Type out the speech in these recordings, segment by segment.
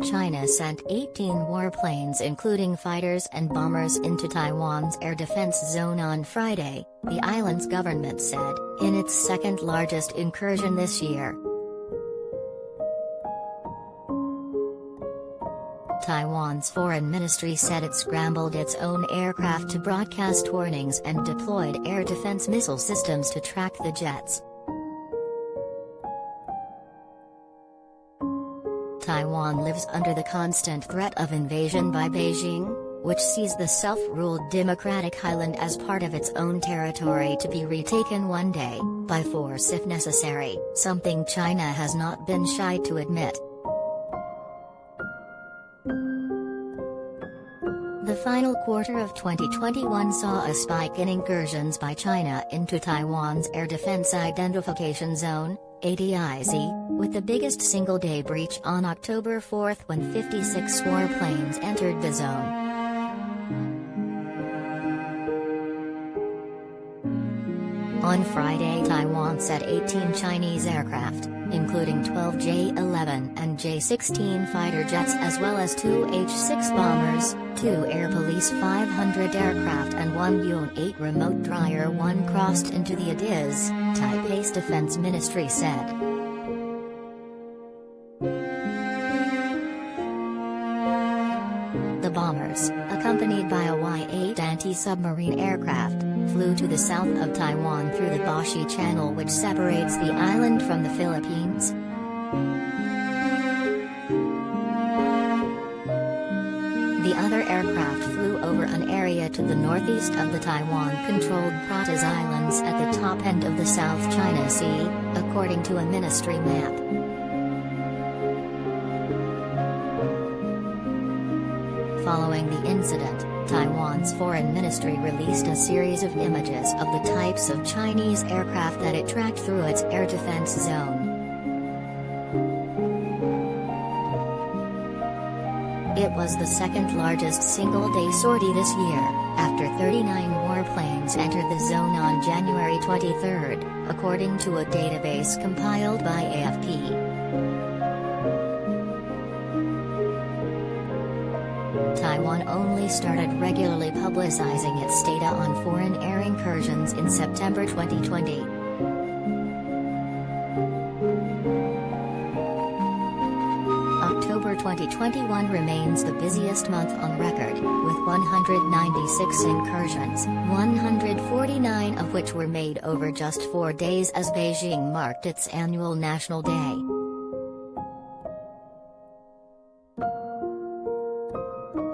China sent 18 warplanes including fighters and bombers into Taiwan's air defense zone on Friday, the island's government said, in its second-largest incursion this year. Taiwan's foreign ministry said it scrambled its own aircraft to broadcast warnings and deployed air defense missile systems to track the jets. Taiwan lives under the constant threat of invasion by Beijing, which sees the self-ruled democratic island as part of its own territory to be retaken one day, by force if necessary, something China has not been shy to admit. The final quarter of 2021 saw a spike in incursions by China into Taiwan's Air Defense Identification Zone, ADIZ, with the biggest single-day breach on October 4 when 56 warplanes entered the zone. On Friday, Taiwan said 18 Chinese aircraft, including 12 J-11 and J-16 fighter jets as well as 2 H-6 bombers, 2 Air Police 500 aircraft and 1 Yuan-8 remote dryer 1 crossed into the ADIZ, Taipei's defense ministry said. The bombers, accompanied by a Y-8 anti-submarine aircraft, flew to the south of Taiwan through the Baoxi Channel which separates the island from the Philippines. The other aircraft flew over an area to the northeast of the Taiwan-controlled Pratas Islands at the top end of the South China Sea, according to a ministry map. Following the incident, Taiwan's foreign ministry released a series of images of the types of Chinese aircraft that it tracked through its air defense zone. It was the second-largest single-day sortie this year, after 39 warplanes entered the zone on January 23, according to a database compiled by AFP. Taiwan only started regularly publicizing its data on foreign air incursions in September 2020. October 2021 remains the busiest month on record, with 196 incursions, 149 of which were made over just 4 days as Beijing marked its annual National Day.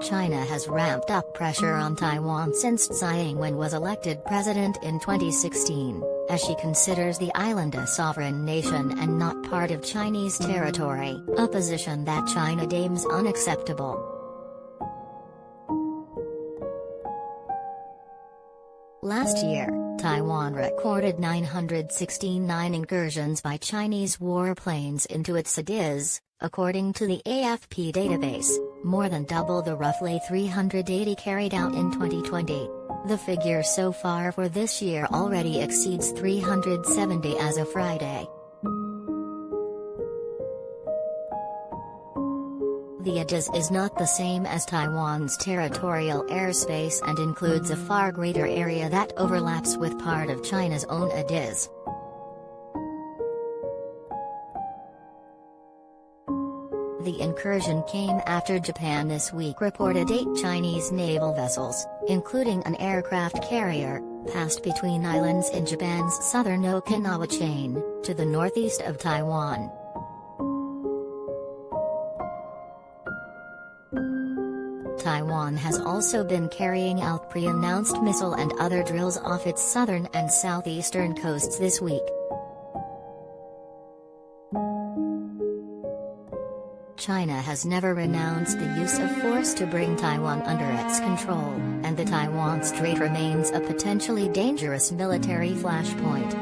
China has ramped up pressure on Taiwan since Tsai Ing-wen was elected president in 2016, as she considers the island a sovereign nation and not part of Chinese territory, a position that China deems unacceptable. Last year, Taiwan recorded 969 incursions by Chinese warplanes into its ADIZ, according to the AFP database, more than double the roughly 380 carried out in 2020. The figure so far for this year already exceeds 370 as of Friday. The ADIZ is not the same as Taiwan's territorial airspace and includes a far greater area that overlaps with part of China's own ADIZ. The incursion came after Japan this week reported 8 Chinese naval vessels, including an aircraft carrier, passed between islands in Japan's southern Okinawa chain, to the northeast of Taiwan. Taiwan has also been carrying out pre-announced missile and other drills off its southern and southeastern coasts this week. China has never renounced the use of force to bring Taiwan under its control, and the Taiwan Strait remains a potentially dangerous military flashpoint.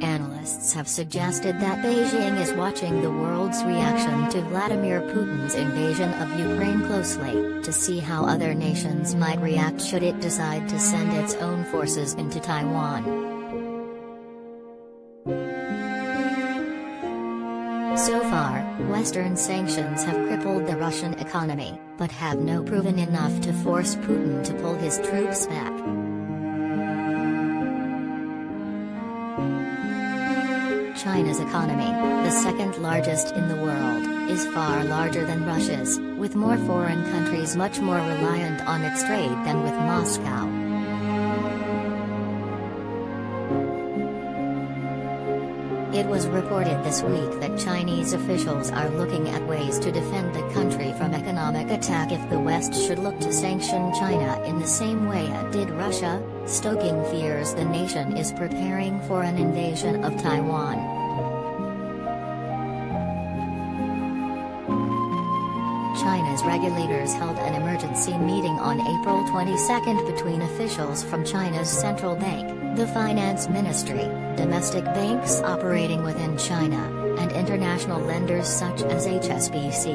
Analysts have suggested that Beijing is watching the world's reaction to Vladimir Putin's invasion of Ukraine closely, to see how other nations might react should it decide to send its own forces into Taiwan. So far, Western sanctions have crippled the Russian economy, but have no proven enough to force Putin to pull his troops back. China's economy, the second largest in the world, is far larger than Russia's, with more foreign countries much more reliant on its trade than with Moscow. It was reported this week that Chinese officials are looking at ways to defend the country from economic attack if the West should look to sanction China in the same way it did Russia, stoking fears the nation is preparing for an invasion of Taiwan. China's regulators held an emergency meeting on April 22 between officials from China's central bank, the finance ministry, domestic banks operating within China, and international lenders such as HSBC.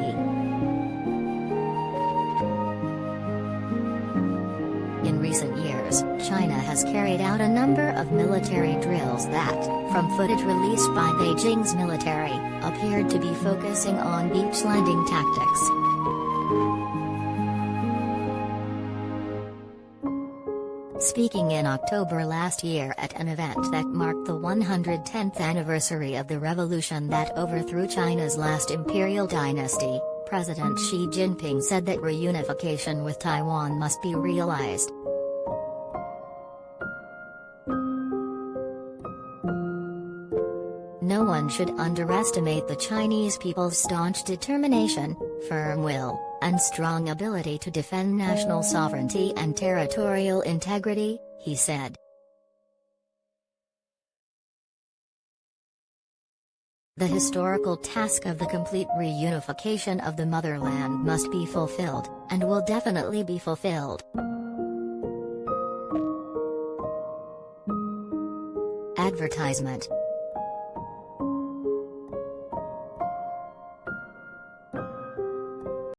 In recent years, China has carried out a number of military drills that, from footage released by Beijing's military, appeared to be focusing on beach landing tactics. Speaking in October last year at an event that marked the 110th anniversary of the revolution that overthrew China's last imperial dynasty, President Xi Jinping said that reunification with Taiwan must be realized. No one should underestimate the Chinese people's staunch determination, firm will, and strong ability to defend national sovereignty and territorial integrity, he said. The historical task of the complete reunification of the motherland must be fulfilled, and will definitely be fulfilled. Advertisement.